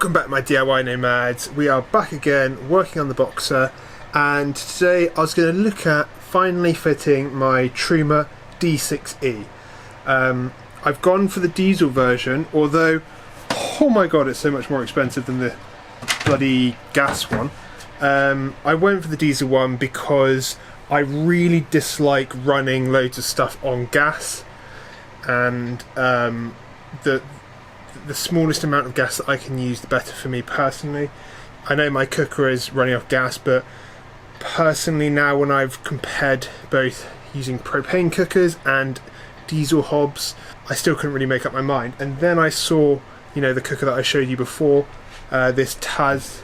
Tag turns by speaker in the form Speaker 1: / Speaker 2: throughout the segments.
Speaker 1: Welcome back my DIY nomads. We are back again working on the Boxer, and today I was going to look at finally fitting my Truma D6E. I've gone for the diesel version, although oh my god it's so much more expensive than the bloody gas one. I went for the diesel one because I really dislike running loads of stuff on gas, and the smallest amount of gas that I can use, the better for me personally. I know my cooker is running off gas, but personally now, when I've compared both using propane cookers and diesel hobs, I still couldn't really make up my mind. And then I saw, you know, the cooker that I showed you before, the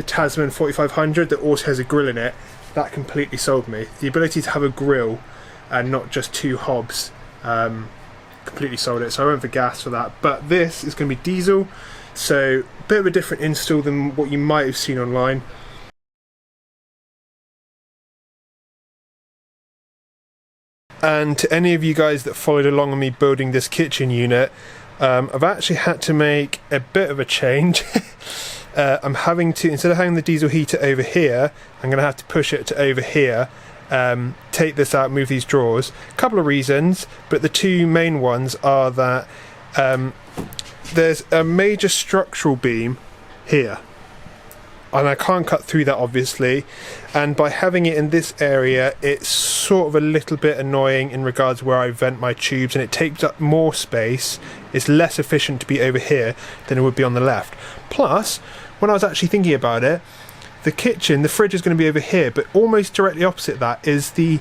Speaker 1: Tasman 4500 that also has a grill in it. That completely sold me. The ability to have a grill and not just two hobs completely sold it, so I went for gas for that. But this is going to be diesel, so a bit of a different install than what you might have seen online. And to any of you guys that followed along on me building this kitchen unit, I've actually had to make a bit of a change. I'm having to, instead of having the diesel heater over here, I'm going to have to push it to over here. Take this out, move these drawers. A couple of reasons, but the two main ones are that there's a major structural beam here, and I can't cut through that obviously, and by having it in this area it's sort of a little bit annoying in regards where I vent my tubes, and it takes up more space. It's less efficient to be over here than it would be on the left. Plus, when I was actually thinking about it, the kitchen, the fridge is going to be over here, but almost directly opposite that is the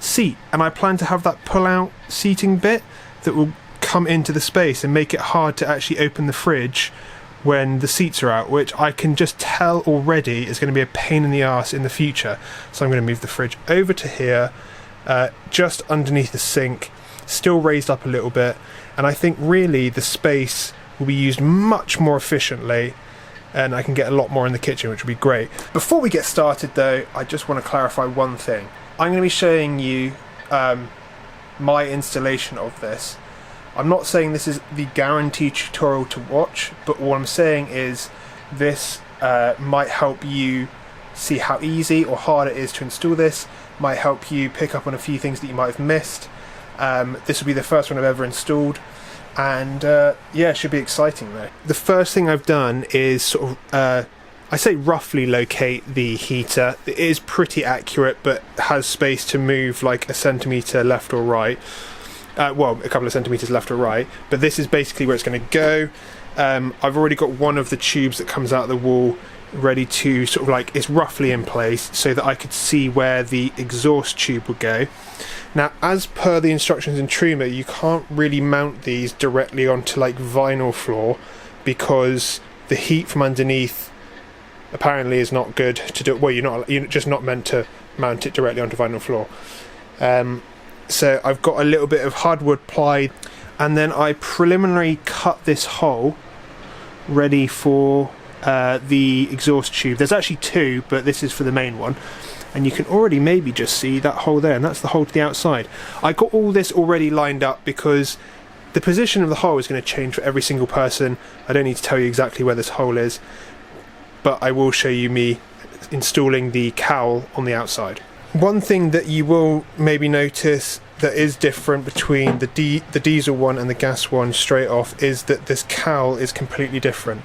Speaker 1: seat, and I plan to have that pull-out seating bit that will come into the space and make it hard to actually open the fridge when the seats are out, which I can just tell already is going to be a pain in the arse in the future. So I'm going to move the fridge over to here, just underneath the sink, still raised up a little bit, and I think really the space will be used much more efficiently, and I can get a lot more in the kitchen, which would be great. Before we get started though, I just want to clarify one thing. I'm going to be showing you my installation of this. I'm not saying this is the guaranteed tutorial to watch, but what I'm saying is this might help you see how easy or hard it is to install this, might help you pick up on a few things that you might have missed. This will be the first one I've ever installed, and yeah, it should be exciting though. The first thing I've done is sort of, I say roughly locate the heater. It is pretty accurate, but has space to move like a centimetre left or right. Well, a couple of centimetres left or right, but this is basically where it's going to go. I've already got one of the tubes that comes out of the wall ready to sort of like, it's roughly in place so that I could see where the exhaust tube would go. Now, as per the instructions in Truma, you can't really mount these directly onto like vinyl floor because the heat from underneath apparently is not good to do. Well, you're just not meant to mount it directly onto vinyl floor. So I've got a little bit of hardwood ply, and then I preliminary cut this hole ready for the exhaust tube. There's actually two, but this is for the main one, and you can already maybe just see that hole there, and that's the hole to the outside. I got all this already lined up because the position of the hole is going to change for every single person. I don't need to tell you exactly where this hole is, but I will show you me installing the cowl on the outside. One thing that you will maybe notice that is different between the diesel one and the gas one straight off is that this cowl is completely different.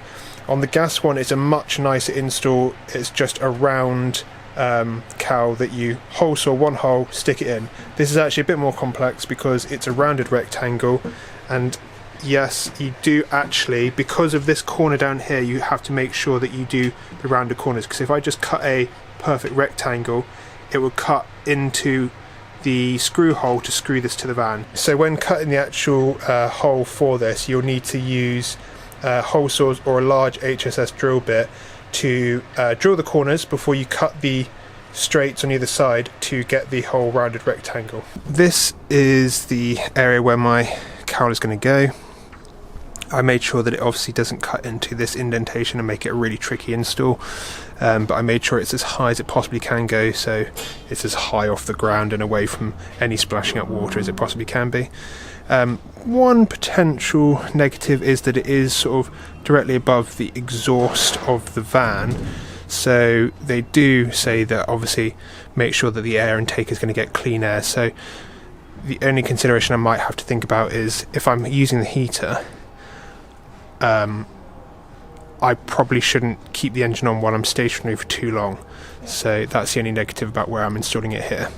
Speaker 1: On the gas one it's a much nicer install. It's just a round cowl that you hole saw one hole, stick it in. This is actually a bit more complex because it's a rounded rectangle, and yes, you do actually, because of this corner down here, you have to make sure that you do the rounded corners, because if I just cut a perfect rectangle, it will cut into the screw hole to screw this to the van. So when cutting the actual hole for this, you'll need to use hole saws or a large HSS drill bit to drill the corners before you cut the straights on either side to get the whole rounded rectangle. This is the area where my cowl is going to go. I made sure that it obviously doesn't cut into this indentation and make it a really tricky install, but I made sure it's as high as it possibly can go, so it's as high off the ground and away from any splashing up water as it possibly can be. One potential negative is that it is sort of directly above the exhaust of the van, so they do say that obviously make sure that the air intake is going to get clean air. So the only consideration I might have to think about is if I'm using the heater, I probably shouldn't keep the engine on while I'm stationary for too long. So that's the only negative about where I'm installing it here.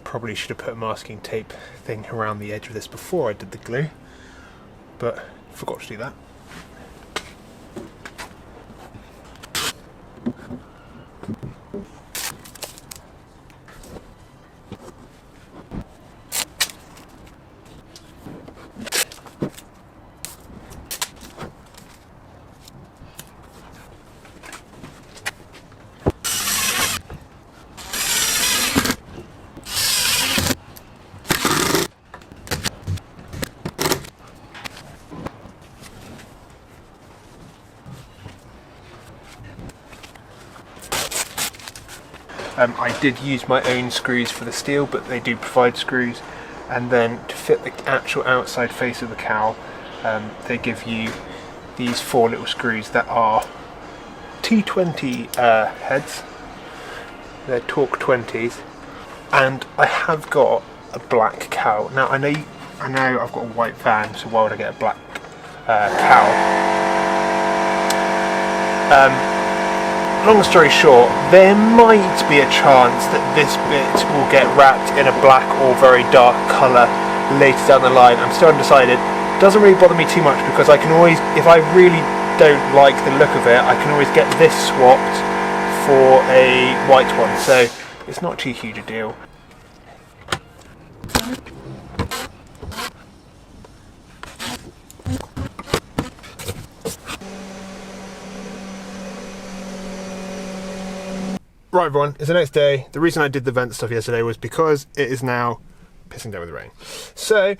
Speaker 1: Probably should have put a masking tape thing around the edge of this before I did the glue, but forgot to do that. I did use my own screws for the steel, but they do provide screws, and then to fit the actual outside face of the cowl, they give you these 4 little screws that are T20 heads. They're Torque 20s, and I have got a black cowl. Now I know I've got a white van, so why would I get a black cowl? Long story short, there might be a chance that this bit will get wrapped in a black or very dark colour later down the line. I'm still undecided. Doesn't really bother me too much because I can always, if I really don't like the look of it, I can always get this swapped for a white one, so it's not too huge a deal. Right everyone, it's the next day. The reason I did the vent stuff yesterday was because it is now pissing down with rain. So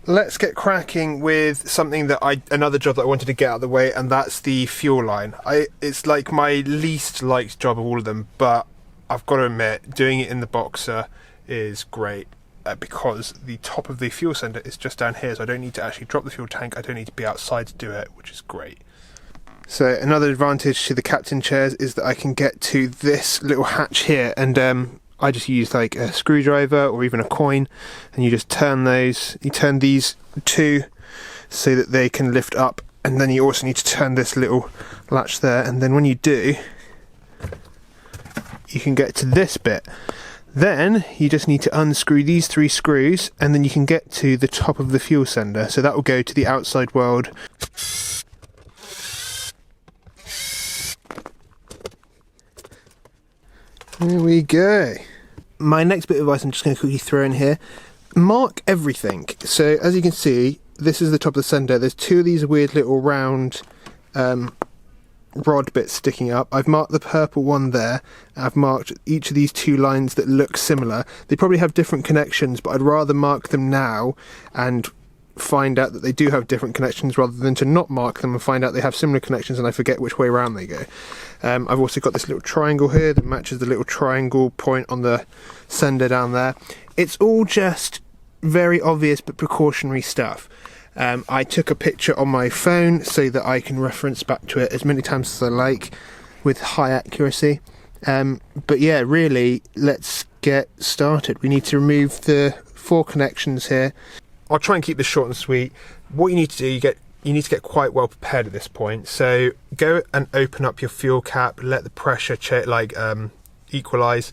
Speaker 1: let's get cracking with something that another job that I wanted to get out of the way, and that's the fuel line. It's like my least liked job of all of them, but I've got to admit, doing it in the Boxer is great because the top of the fuel sender is just down here, so I don't need to actually drop the fuel tank, I don't need to be outside to do it, which is great. So another advantage to the captain chairs is that I can get to this little hatch here, and I just use like a screwdriver or even a coin, and you just turn those, you turn these two so that they can lift up, and then you also need to turn this little latch there, and then when you do, you can get to this bit. Then you just need to unscrew these 3 screws, and then you can get to the top of the fuel sender, so that will go to the outside world. There we go. My next bit of advice I'm just going to quickly throw in here. Mark everything. So as you can see, this is the top of the sender. There's 2 of these weird little round rod bits sticking up. I've marked the purple one there. I've marked each of these 2 lines that look similar. They probably have different connections, but I'd rather mark them now and find out that they do have different connections rather than to not mark them and find out they have similar connections and I forget which way around they go. I've also got this little triangle here that matches the little triangle point on the sender down there. It's all just very obvious but precautionary stuff. I took a picture on my phone so that I can reference back to it as many times as I like with high accuracy. But yeah, really, let's get started. We need to remove the 4 connections here. I'll try and keep this short and sweet. What you need to do, you need to get quite well prepared at this point. So go and open up your fuel cap, let the pressure equalize.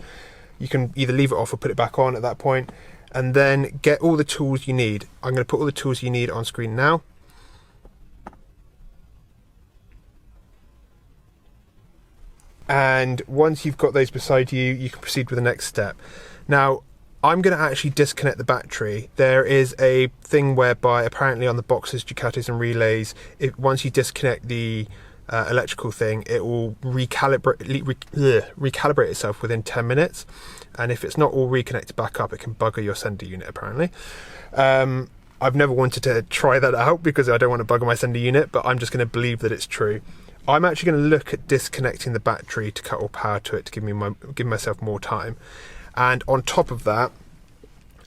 Speaker 1: You can either leave it off or put it back on at that point, and then get all the tools you need. I'm going to put all the tools you need on screen now. And once you've got those beside you, you can proceed with the next step. Now, I'm going to actually disconnect the battery. There is a thing whereby apparently on the boxes, Ducatis and relays, once you disconnect the electrical thing, it will recalibrate itself within 10 minutes. And if it's not all reconnected back up, it can bugger your sender unit apparently. I've never wanted to try that out because I don't want to bugger my sender unit, but I'm just going to believe that it's true. I'm actually going to look at disconnecting the battery to cut all power to it to give myself more time. And on top of that,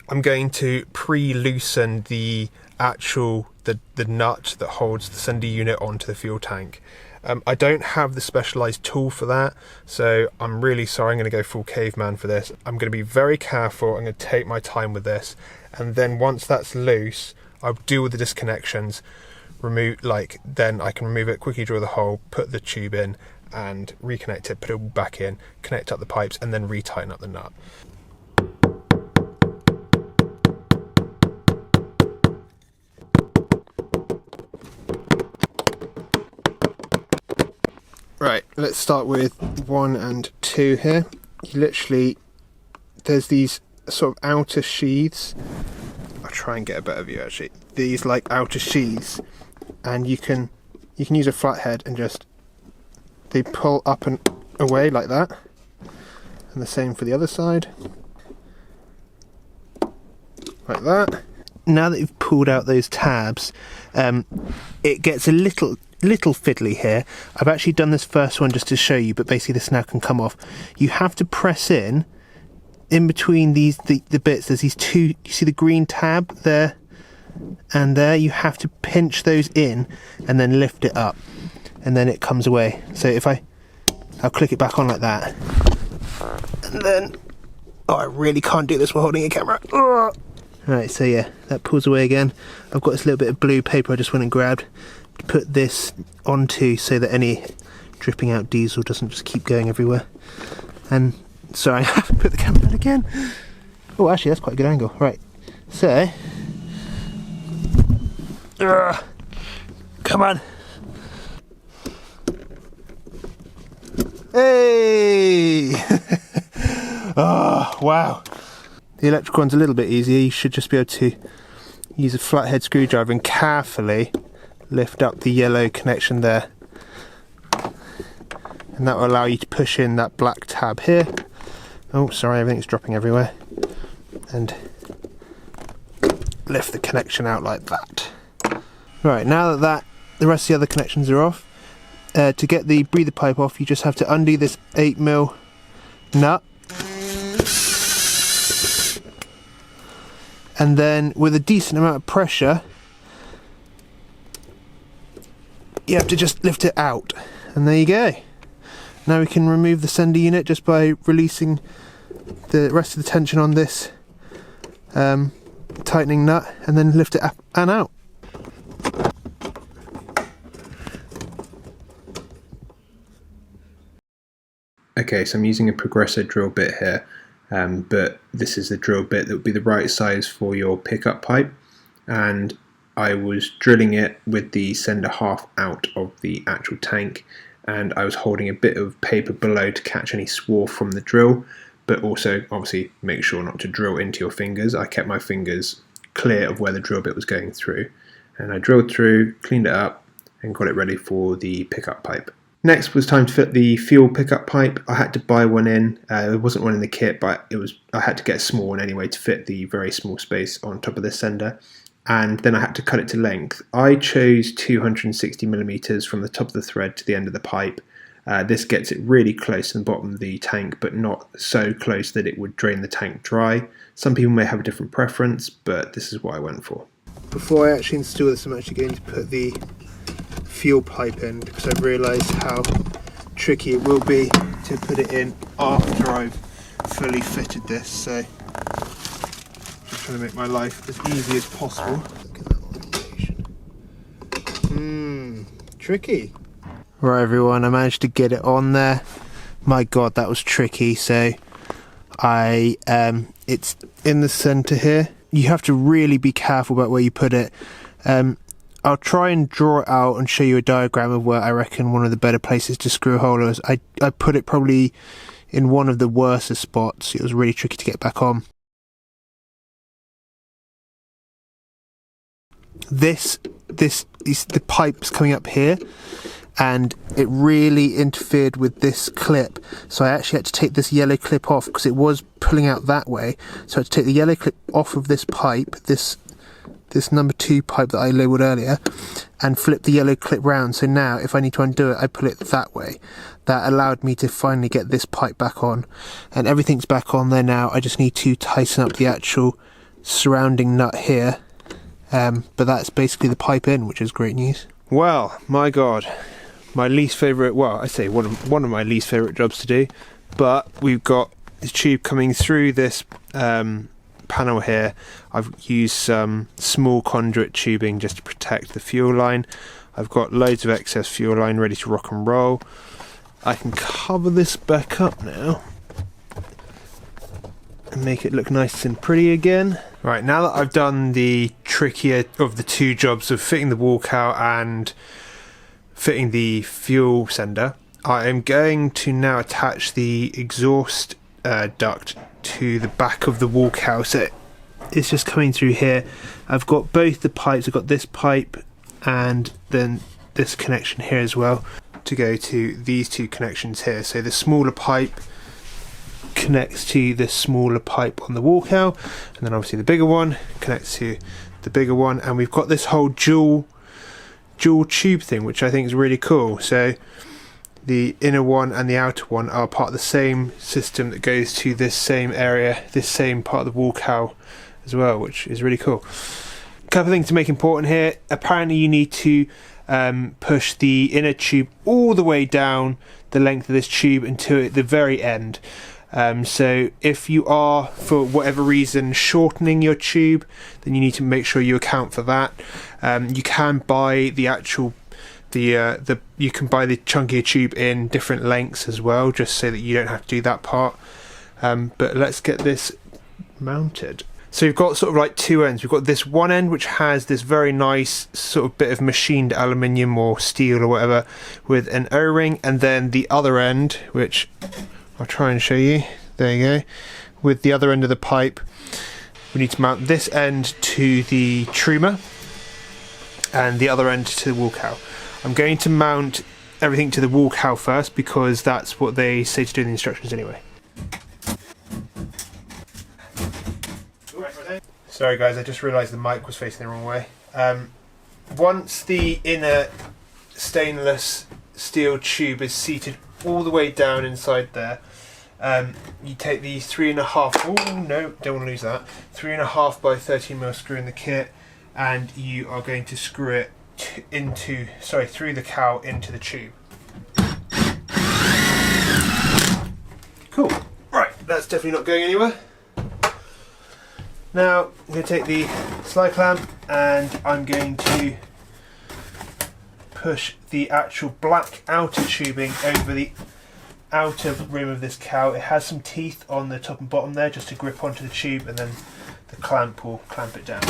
Speaker 1: I'm going to pre-loosen the nut that holds the sender unit onto the fuel tank. I don't have the specialized tool for that, so I'm really sorry. I'm going to go full caveman for this. I'm going to be very careful. I'm going to take my time with this, and then once that's loose, I'll do all the disconnections. Then I can remove it, quickly drill the hole, put the tube in, and reconnect it, put it back in, connect up the pipes, and then retighten up the nut. Right, let's start with 1 and 2 here. There's these sort of outer sheaths. I'll try and get a better view actually. These like outer sheaths, and you can use a flathead and they pull up and away like that, and the same for the other side, like that. Now that you've pulled out those tabs, it gets a little fiddly here. I've actually done this first one just to show you, but basically this now can come off. You have to press in between the bits. There's these two, you see the green tab there and there? You have to pinch those in and then lift it up, and then it comes away. So if I'll click it back on like that, and then, oh, I really can't do this while holding a camera. Right, so yeah, that pulls away again. I've got this little bit of blue paper I just went and grabbed to put this onto so that any dripping out diesel doesn't just keep going everywhere. And sorry, I have to put the camera down again. Oh, actually that's quite a good angle. Right, so come on. Hey! Oh, wow. The electrical one's a little bit easier. You should just be able to use a flathead screwdriver and carefully lift up the yellow connection there. And that will allow you to push in that black tab here. Oh, sorry, everything's dropping everywhere. And lift the connection out like that. Right, now that the rest of the other connections are off, to get the breather pipe off, you just have to undo this 8mm nut. And then with a decent amount of pressure, you have to just lift it out. And there you go. Now we can remove the sender unit just by releasing the rest of the tension on this tightening nut, and then lift it up and out. Okay, so I'm using a progressor drill bit here, but this is the drill bit that would be the right size for your pickup pipe, and I was drilling it with the sender half out of the actual tank, and I was holding a bit of paper below to catch any swarf from the drill, but also obviously make sure not to drill into your fingers. I kept my fingers clear of where the drill bit was going through, and I drilled through, cleaned it up, and got it ready for the pickup pipe. Next was time to fit the fuel pickup pipe. I had to buy one in. There wasn't one in the kit, but I had to get a small one anyway to fit the very small space on top of the sender. and then I had to cut it to length. I chose 260mm from the top of the thread to the end of the pipe. This gets it really close to the bottom of the tank, but not so close that it would drain the tank dry. Some people may have a different preference, but this is what I went for. Before I actually install this, I'm actually going to put the fuel pipe in, because I've realised how tricky it will be to put it in after I've fully fitted this. So just trying to make my life as easy as possible. Look at that orientation. Tricky. Right everyone, I managed to get it on there. My god, that was tricky. So it's in the centre here. You have to really be careful about where you put it. I'll try and draw it out and show you a diagram of where I reckon one of the better places to screw a hole is. I put it probably in one of the worst spots. It was really tricky to get back on. This is the pipes coming up here, and it really interfered with this clip, so I actually had to take this yellow clip off because it was pulling out that way. So I had to take the yellow clip off of this pipe, this number 2 pipe that I labelled earlier, and flip the yellow clip round. So now if I need to undo it, I pull it that way. That allowed me to finally get this pipe back on, and everything's back on there now. I just need to tighten up the actual surrounding nut here, but that's basically the pipe in, which is great news. Well, my god, my least favourite, well, I say one of my least favourite jobs to do, but we've got this tube coming through this panel here. I've used some small conduit tubing just to protect the fuel line. I've got loads of excess fuel line ready to rock and roll. I can cover this back up now and make it look nice and pretty again. Right, now that I've done the trickier of the two jobs of fitting the wall cowl and fitting the fuel sender, I am going to now attach the exhaust duct to the back of the wall cowl. So it's just coming through here. I've got both the pipes. I've got this pipe and then this connection here as well to go to these two connections here. So the smaller pipe connects to the smaller pipe on the wall cowl, and then obviously the bigger one connects to the bigger one, and we've got this whole dual tube thing, which I think is really cool. So the inner one and the outer one are part of the same system that goes to this same area, this same part of the wall cowl as well, which is really cool. A couple of things to make important here. Apparently you need to push the inner tube all the way down the length of this tube until the very end. So if you are, for whatever reason, shortening your tube, then you need to make sure you account for that. You can buy the actual you can buy the chunkier tube in different lengths as well, just so that you don't have to do that part. But let's get this mounted. So we've got sort of like two ends. We've got this one end which has this very nice sort of bit of machined aluminium or steel or whatever with an O-ring, and then the other end, which I'll try and show you, there you go, with the other end of the pipe. We need to mount this end to the Truma and the other end to the wall cowl. I'm going to mount everything to the wall cowl first because that's what they say to do in the instructions anyway. Sorry guys, I just realised the mic was facing the wrong way. Once the inner stainless steel tube is seated all the way down inside there, you take the 3.5, oh no, don't want to lose that, 3.5 by 13mm screw in the kit, and you are going to screw it through the cowl into the tube. Cool. Right, that's definitely not going anywhere. Now I'm going to take the slide clamp and I'm going to push the actual black outer tubing over the outer rim of this cowl. It has some teeth on the top and bottom there just to grip onto the tube, and then the clamp will clamp it down.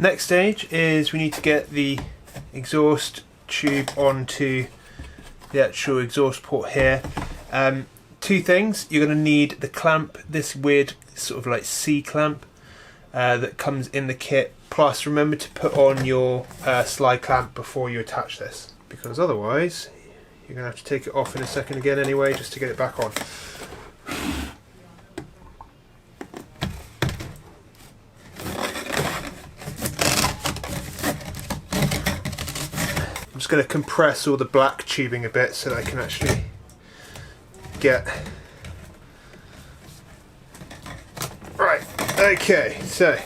Speaker 1: Next stage is we need to get the exhaust tube onto the actual exhaust port here. Two things: you're going to need the clamp, this weird sort of like C clamp, that comes in the kit. Plus remember to put on your slide clamp before you attach this, because otherwise you're going to have to take it off in a second again anyway just to get it back on. I'm just going to compress all the black tubing a bit so that I can actually get... Right, okay, so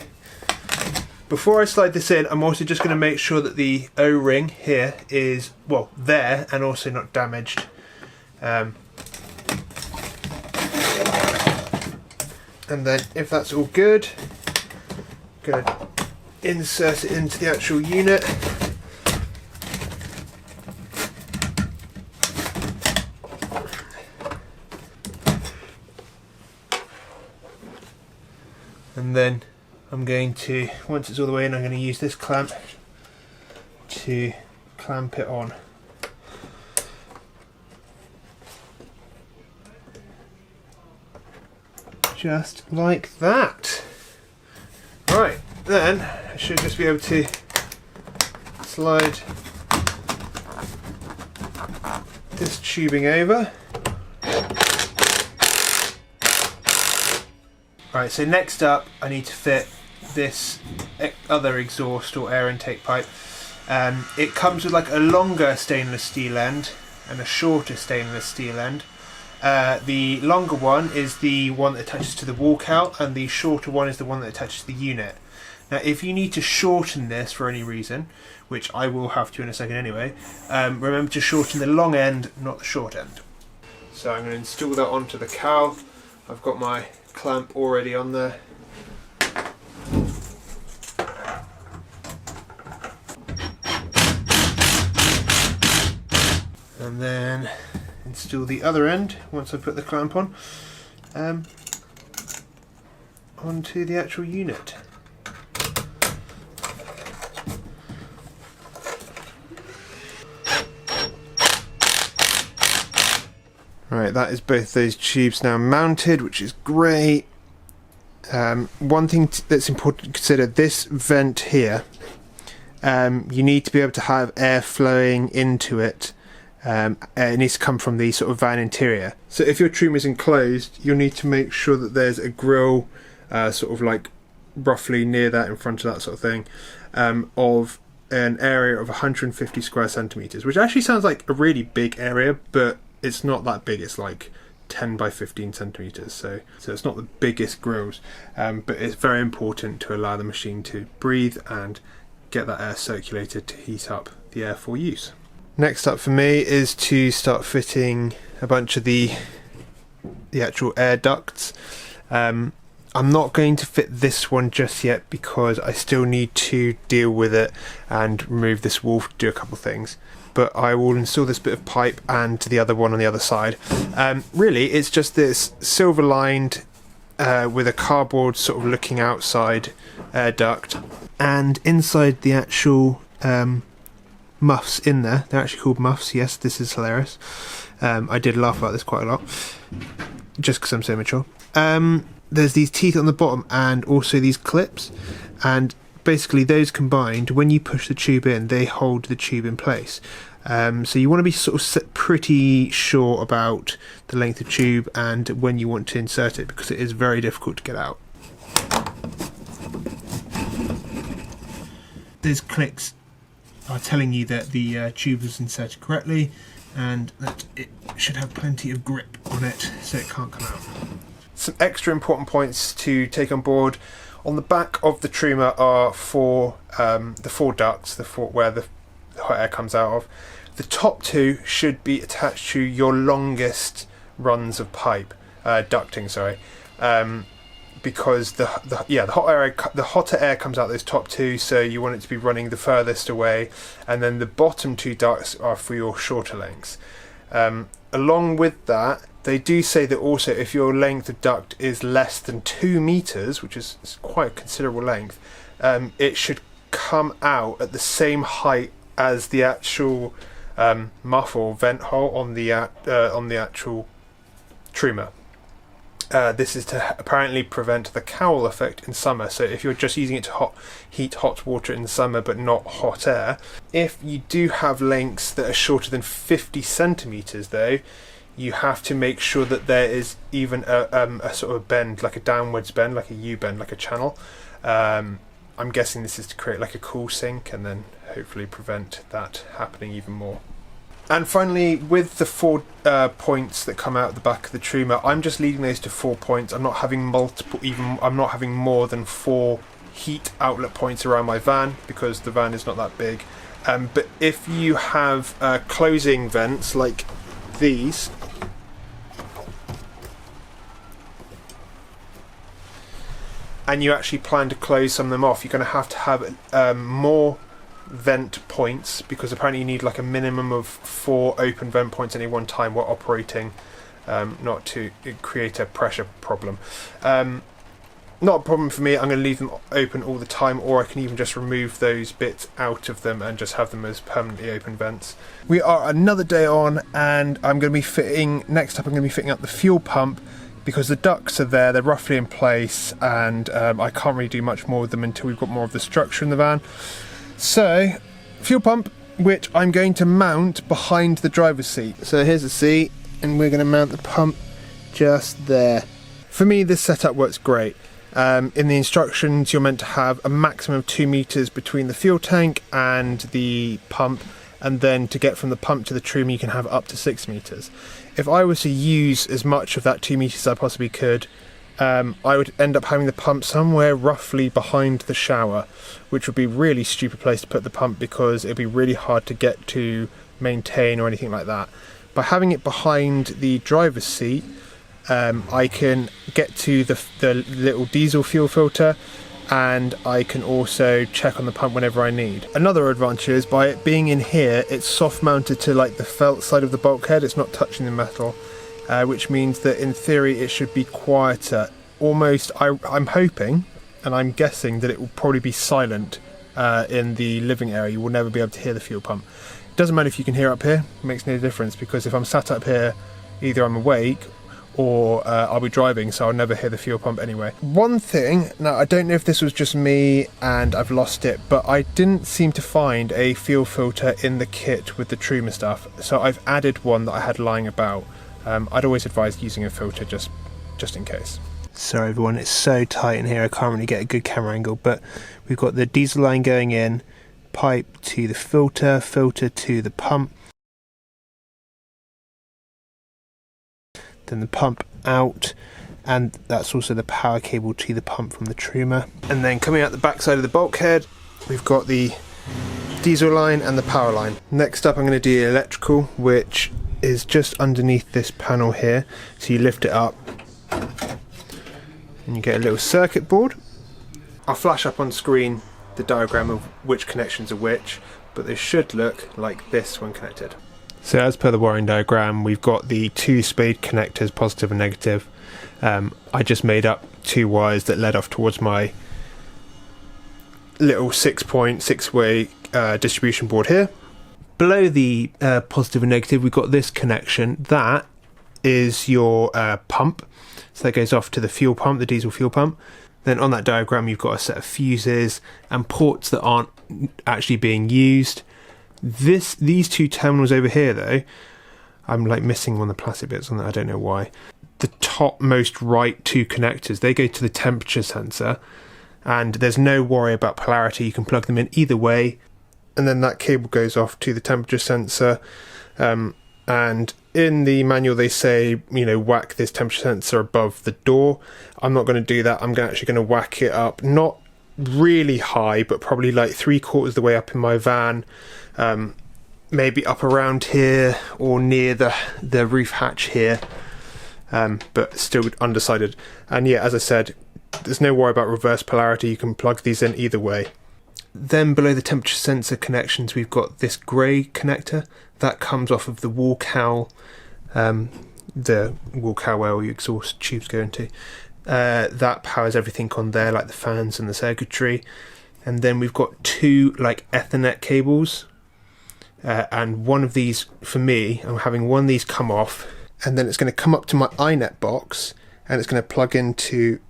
Speaker 1: before I slide this in, I'm also just going to make sure that the O-ring here is, well, there and also not damaged. And then if that's all good, I'm going to insert it into the actual unit. And then I'm going to, once it's all the way in, I'm going to use this clamp to clamp it on. Just like that. Right, then I should just be able to slide this tubing over. Right, so next up I need to fit this other exhaust or air intake pipe. It comes with like a longer stainless steel end and a shorter stainless steel end. The longer one is the one that attaches to the wall cowl, and the shorter one is the one that attaches to the unit. Now if you need to shorten this for any reason, which I will have to in a second anyway, remember to shorten the long end, not the short end. So I'm going to install that onto the cowl. I've got my clamp already on there. And then install the other end once I put the clamp on onto the actual unit. Right, that is both those tubes now mounted, which is great. One thing that's important to consider, this vent here, you need to be able to have air flowing into it. It needs to come from the sort of van interior. So if your Truma is enclosed, you'll need to make sure that there's a grill sort of like roughly near that, in front of that sort of thing, of an area of 150 square centimeters, which actually sounds like a really big area, but it's not that big. It's like 10 by 15 centimeters, so it's not the biggest grills, but it's very important to allow the machine to breathe and get that air circulated to heat up the air for use. Next up for me is to start fitting a bunch of the actual air ducts. I'm not going to fit this one just yet because I still need to deal with it and remove this wall, do a couple things. But I will install this bit of pipe and the other one on the other side. Really, it's just this silver lined with a cardboard sort of looking outside air duct, and inside the actual muffs in there. They're actually called muffs. Yes, this is hilarious. I did laugh about this quite a lot, just because I'm so mature. There's these teeth on the bottom and also these clips, and basically those combined, when you push the tube in, they hold the tube in place. So you want to be sort of pretty sure about the length of tube and when you want to insert it, because it is very difficult to get out. Those clicks are telling you that the tube is inserted correctly and that it should have plenty of grip on it so it can't come out. Some extra important points to take on board. On the back of the Truma are the four ducts, where the hot air comes out of. The top two should be attached to your longest runs of pipe, ducting, sorry, because the hotter air comes out those top two, so you want it to be running the furthest away, and then the bottom two ducts are for your shorter lengths. Along with that, they do say that also if your length of duct is less than 2 meters, which is quite a considerable length, it should come out at the same height as the actual muff or vent hole on the actual Truma. This is to apparently prevent the Cowl effect in summer. So if you're just using it to heat hot water in summer but not hot air, if you do have lengths that are shorter than 50 centimeters though, you have to make sure that there is even a sort of bend, like a downwards bend, like a U-bend, like a channel. I'm guessing this is to create like a cool sink and then hopefully prevent that happening even more. And finally, with the 4 points that come out the back of the Truma, I'm just leaving those to 4 points. I'm not having I'm not having more than 4 heat outlet points around my van because the van is not that big. But if you have closing vents like these, and you actually plan to close some of them off, you're going to have more vent points, because apparently you need like a minimum of 4 open vent points at any one time while operating, not to create a pressure problem. Not a problem for me. I'm going to leave them open all the time, or I can even just remove those bits out of them and just have them as permanently open vents. We are another day on, and I'm going to be fitting, next up I'm going to be fitting up the fuel pump, because the ducts are there, they're roughly in place, and I can't really do much more with them until we've got more of the structure in the van. So, fuel pump, which I'm going to mount behind the driver's seat. So here's the seat, and we're going to mount the pump just there. For me, this setup works great. In the instructions, you're meant to have a maximum of 2 meters between the fuel tank and the pump, and then to get from the pump to the Truma you can have up to 6 meters. If I was to use as much of that 2 meters as I possibly could, I would end up having the pump somewhere roughly behind the shower, which would be a really stupid place to put the pump because it would be really hard to get to, maintain or anything like that. By having it behind the driver's seat, I can get to the little diesel fuel filter, and I can also check on the pump whenever I need. Another advantage is, by it being in here, it's soft mounted to like the felt side of the bulkhead, it's not touching the metal. Which means that in theory it should be quieter. Almost, I'm hoping, and I'm guessing that it will probably be silent in the living area. You will never be able to hear the fuel pump. It doesn't matter if you can hear up here, it makes no difference, because if I'm sat up here, either I'm awake or I'll be driving, so I'll never hear the fuel pump anyway. One thing, now I don't know if this was just me and I've lost it, but I didn't seem to find a fuel filter in the kit with the Truma stuff, so I've added one that I had lying about. I'd always advise using a filter just in case. Sorry everyone, it's so tight in here I can't really get a good camera angle, but we've got the diesel line going in, pipe to the filter, filter to the pump, then the pump out, and that's also the power cable to the pump from the Truma. And then coming out the back side of the bulkhead, we've got the diesel line and the power line. Next up I'm going to do the electrical, which is just underneath this panel here. So you lift it up and you get a little circuit board. I'll flash up on screen the diagram of which connections are which, but they should look like this when connected. So as per the wiring diagram, we've got the 2 spade connectors, positive and negative. I just made up 2 wires that led off towards my little 6-way distribution board here. Below the positive and negative, we've got this connection. That is your pump. So that goes off to the fuel pump, the diesel fuel pump. Then on that diagram, you've got a set of fuses and ports that aren't actually being used. These 2 terminals over here, though, I'm like missing one of the plastic bits on that. I don't know why. The topmost right 2 connectors, they go to the temperature sensor, and there's no worry about polarity. You can plug them in either way. And then that cable goes off to the temperature sensor, and in the manual they say, you know, whack this temperature sensor above the door. I'm not going to do that. I'm actually going to whack it up, not really high, but probably like 3/4 of the way up in my van, maybe up around here or near the roof hatch here, but still undecided. And yeah, as I said, there's no worry about reverse polarity. You can plug these in either way. Then below the temperature sensor connections, we've got this grey connector that comes off of the wall cowl, where all your exhaust tubes go into. That powers everything on there, like the fans and the circuitry. And then we've got 2 like Ethernet cables, and one of these, for me, I'm having one of these come off, and then it's going to come up to my iNet box, and it's going to plug into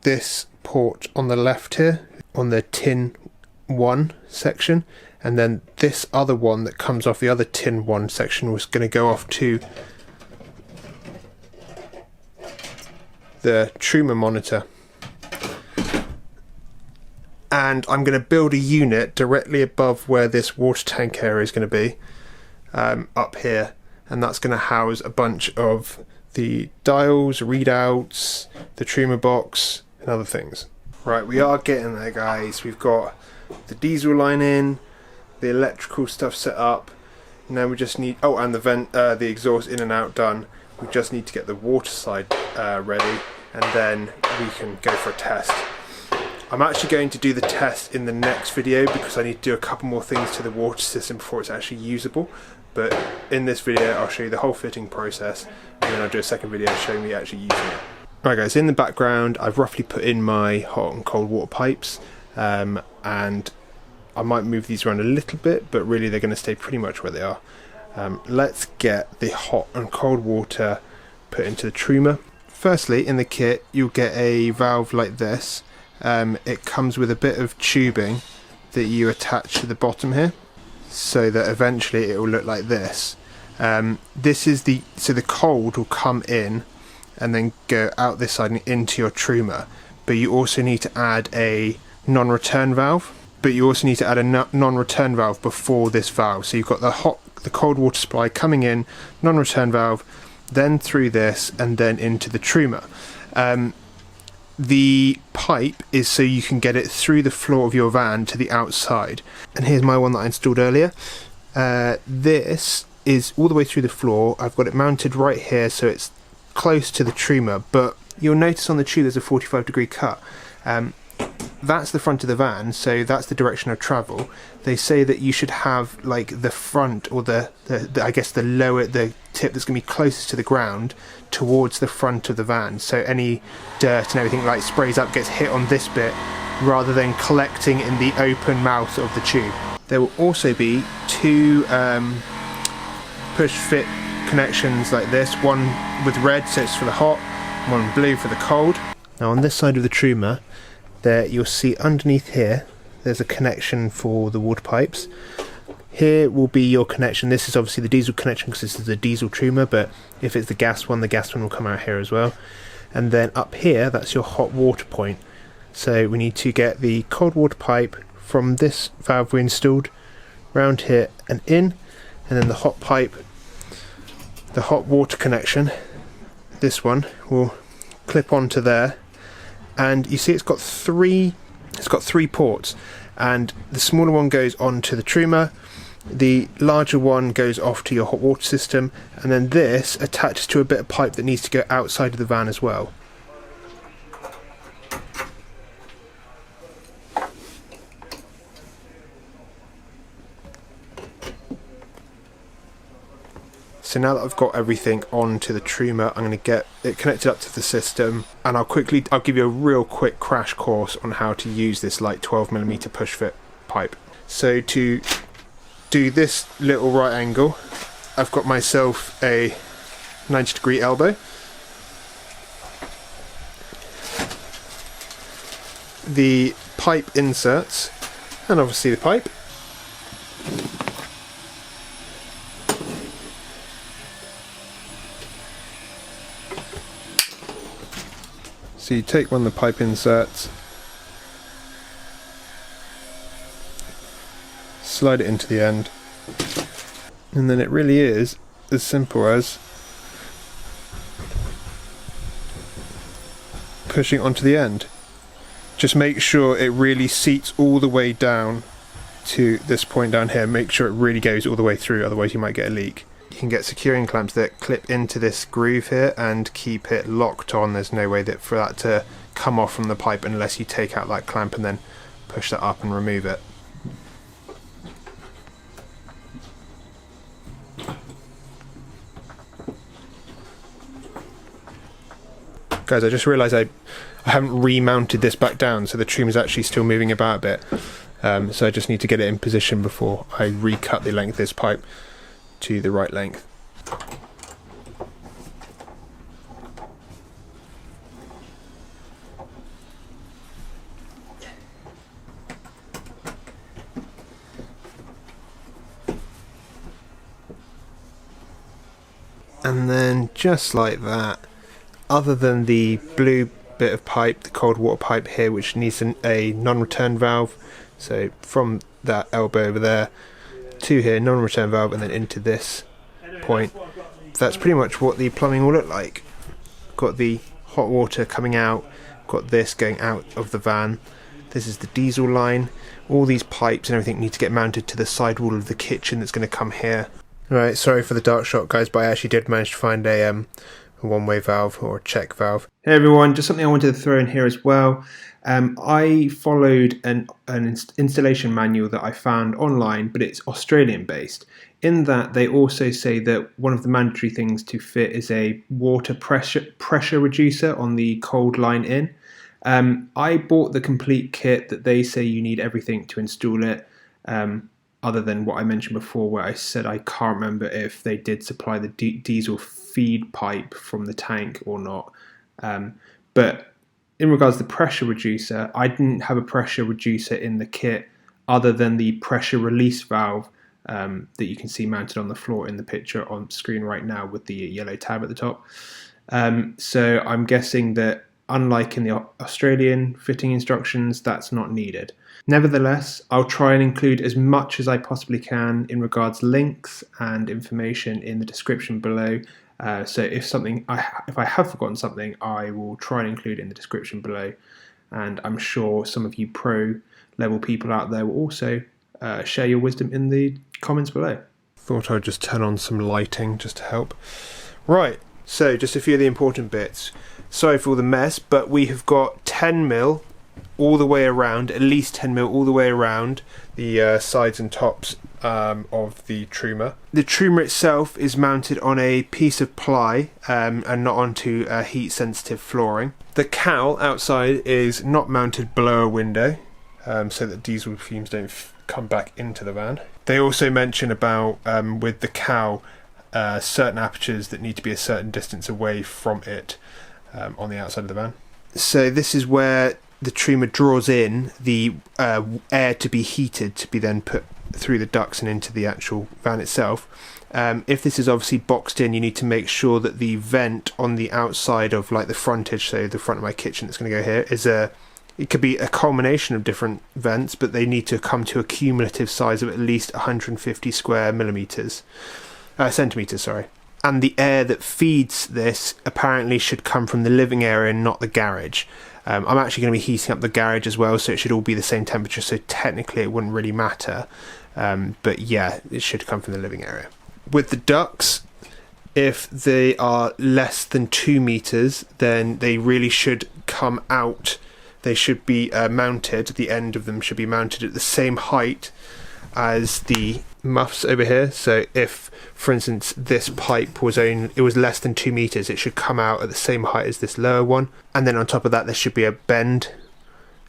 Speaker 1: this port on the left here, on the tin 1 section, and then this other one that comes off the other tin 1 section was going to go off to the Truma monitor. And I'm going to build a unit directly above where this water tank area is going to be, up here, and that's going to house a bunch of the dials, readouts, the Truma box and other things. Right, we are getting there, guys. We've got the diesel line in, the electrical stuff set up. Now we just need, oh, and the vent, the exhaust in and out done. We just need to get the water side ready, and then we can go for a test. I'm actually going to do the test in the next video because I need to do a couple more things to the water system before it's actually usable. But in this video I'll show you the whole fitting process, and then I'll do a second video showing me actually using it. Right guys, in the background I've roughly put in my hot and cold water pipes, and I might move these around a little bit, but really they're going to stay pretty much where they are. Let's get the hot and cold water put into the Truma. Firstly, in the kit you'll get a valve like this. It comes with a bit of tubing that you attach to the bottom here, so that eventually it will look like this. This is so the cold will come in and then go out this side and into your Truma, but you also need to add a non-return valve. Non-return valve before this valve. So you've got the cold water supply coming in, non-return valve, then through this, and then into the Truma. The pipe is so you can get it through the floor of your van to the outside. And here's my one that I installed earlier. This is all the way through the floor. I've got it mounted right here so it's close to the Truma, but you'll notice on the tube there's a 45-degree cut. That's the front of the van, so that's the direction of travel. They say that you should have like the front, or the I guess the tip that's going to be closest to the ground towards the front of the van, so any dirt and everything like sprays up gets hit on this bit rather than collecting in the open mouth of the tube. There will also be two push fit connections like this, one with red so it's for the hot, one blue for the cold. Now on this side of the Truma, there you'll see underneath here there's a connection for the water pipes. Here will be your connection. This is obviously the diesel connection because this is the diesel Truma, but if it's the gas one will come out here as well. And then up here, that's your hot water point. So we need to get the cold water pipe from this valve we installed round here and in, and then the hot pipe, the hot water connection, this one will clip onto there. And you see it's got three ports, and the smaller one goes on to the Truma, the larger one goes off to your hot water system, and then this attaches to a bit of pipe that needs to go outside of the van as well. So now that I've got everything onto the Truma, I'm going to get it connected up to the system, and I'll give you a real quick crash course on how to use this light 12mm push fit pipe. So to do this little right angle, I've got myself a 90-degree elbow. The pipe inserts, and obviously the pipe. So you take one of the pipe inserts, slide it into the end, and then it really is as simple as pushing onto the end. Just make sure it really seats all the way down to this point down here. Make sure it really goes all the way through, otherwise you might get a leak. You can get securing clamps that clip into this groove here and keep it locked on. There's no way for that to come off from the pipe unless you take out that clamp and then push that up and remove it. Guys, I just realised I haven't remounted this back down, so the Truma is actually still moving about a bit. So I just need to get it in position before I recut the length of this pipe to the right length. And then just like that, other than the blue bit of pipe, the cold water pipe here, which needs a non-return valve, so from that elbow over there to here, non-return valve, and then into this point, that's pretty much what the plumbing will look like. Got the hot water coming out, got this going out of the van, this is the diesel line, all these pipes and everything need to get mounted to the side wall of the kitchen that's going to come here. Right, sorry for the dark shot guys, but I actually did manage to find a one-way valve or a check valve. Hey everyone, just something I wanted to throw in here as well. I followed an installation manual that I found online, but it's Australian based. In that they also say that one of the mandatory things to fit is a water pressure reducer on the cold line in. I bought the complete kit that they say you need everything to install it, other than what I mentioned before where I said I can't remember if they did supply the diesel feed pipe from the tank or not. But in regards to the pressure reducer, I didn't have a pressure reducer in the kit other than the pressure release valve that you can see mounted on the floor in the picture on screen right now with the yellow tab at the top. So I'm guessing that unlike in the Australian fitting instructions, that's not needed. Nevertheless, I'll try and include as much as I possibly can in regards links and information in the description below. So if I have forgotten something, I will try and include it in the description below. And I'm sure some of you pro level people out there will also share your wisdom in the comments below. Thought I'd just turn on some lighting just to help. Right, so just a few of the important bits. Sorry for all the mess, but we have got 10mm all the way around, at least 10mm all the way around the sides and tops of the Truma. The Truma itself is mounted on a piece of ply and not onto heat sensitive flooring. The cowl outside is not mounted below a window so that diesel fumes don't come back into the van. They also mention about with the cowl certain apertures that need to be a certain distance away from it on the outside of the van. So this is where the Truma draws in the air to be heated to be then put through the ducts and into the actual van itself. If this is obviously boxed in, you need to make sure that the vent on the outside of like the frontage, so the front of my kitchen that's going to go here, is it could be a culmination of different vents, but they need to come to a cumulative size of at least 150 square centimeters, sorry. And the air that feeds this apparently should come from the living area and not the garage. I'm actually going to be heating up the garage as well, so it should all be the same temperature, so technically it wouldn't really matter. But yeah, it should come from the living area. With the ducts, if they are less than 2 meters, then they really should come out. They should be mounted, the end of them should be mounted at the same height as the muffs over here. So if, for instance, this pipe was less than 2 meters, it should come out at the same height as this lower one. And then on top of that, there should be a bend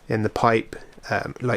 Speaker 1: in the pipe,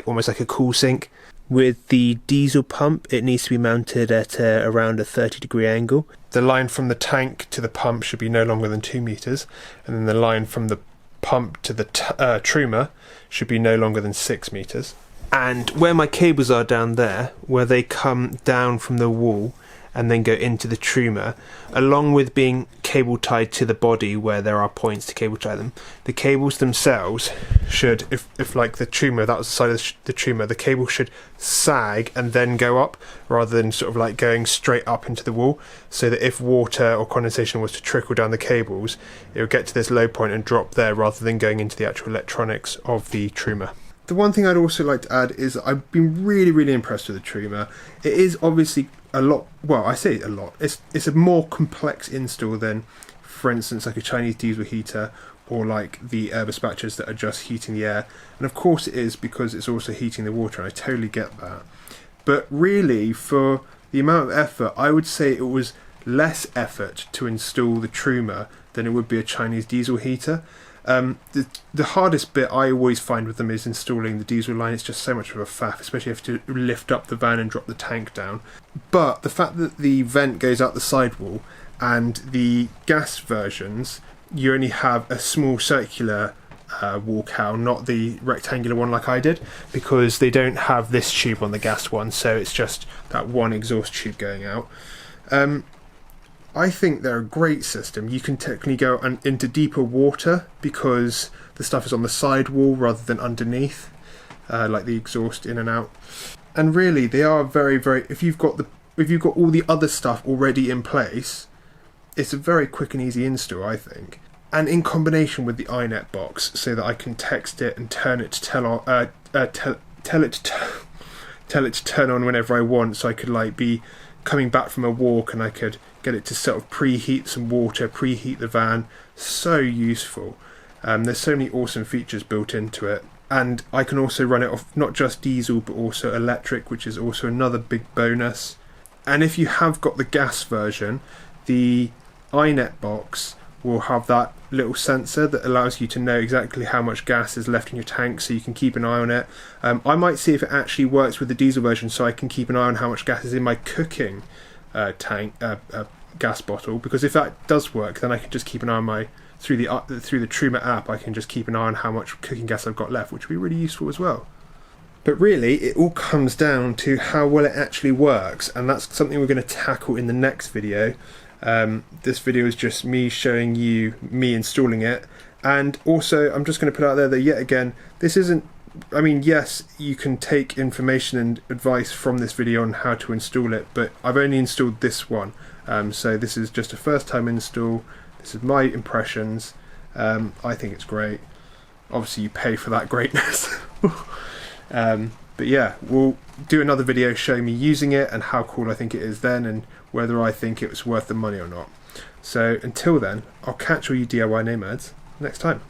Speaker 1: almost like a cool sink. With the diesel pump, it needs to be mounted at around a 30-degree angle. The line from the tank to the pump should be no longer than 2 meters, and then the line from the pump to the Truma should be no longer than 6 meters. And where my cables are down there, where they come down from the wall and then go into the Truma, along with being cable tied to the body where there are points to cable tie them, the cables themselves should, if like the Truma, that was the side of the Truma, the cable should sag and then go up, rather than sort of like going straight up into the wall, so that if water or condensation was to trickle down the cables, it would get to this low point and drop there, rather than going into the actual electronics of the Truma. The one thing I'd also like to add is I've been really, really impressed with the Truma. It is obviously a lot, well, I say a lot, it's a more complex install than, for instance, like a Chinese diesel heater or like the air dispatchers that are just heating the air. And of course it is, because it's also heating the water, and I totally get that. But really, for the amount of effort, I would say it was less effort to install the Truma than it would be a Chinese diesel heater. The hardest bit I always find with them is installing the diesel line. It's just so much of a faff, especially if you have to lift up the van and drop the tank down. But the fact that the vent goes out the sidewall, and the gas versions, you only have a small circular wall cowl, not the rectangular one like I did, because they don't have this tube on the gas one, so it's just that one exhaust tube going out. I think they're a great system. You can technically go into deeper water because the stuff is on the sidewall rather than underneath, like the exhaust in and out. And really, they are very, very. If you've got all the other stuff already in place, it's a very quick and easy install, I think. And in combination with the iNet box, so that I can text it and tell it to turn on whenever I want. So I could like be coming back from a walk and I could get it to sort of preheat some water, preheat the van. So useful. There's so many awesome features built into it. And I can also run it off not just diesel but also electric, which is also another big bonus. And if you have got the gas version, the iNet box will have that little sensor that allows you to know exactly how much gas is left in your tank, so you can keep an eye on it. I might see if it actually works with the diesel version, so I can keep an eye on how much gas is in my cooking tank gas bottle, because if that does work, then I can just keep an eye on my through the Truma app. I can just keep an eye on how much cooking gas I've got left, which would be really useful as well. But really, it all comes down to how well it actually works, and that's something we're going to tackle in the next video. This video is just me showing you me installing it, and also I'm just going to put out there that yet again, this isn't, I mean, yes, you can take information and advice from this video on how to install it, but I've only installed this one, so this is just a first time install. This is my impressions. I think it's great. Obviously you pay for that greatness. But yeah, we'll do another video showing me using it and how cool I think it is then, and whether I think it was worth the money or not. So until then, I'll catch all you DIY nomads next time.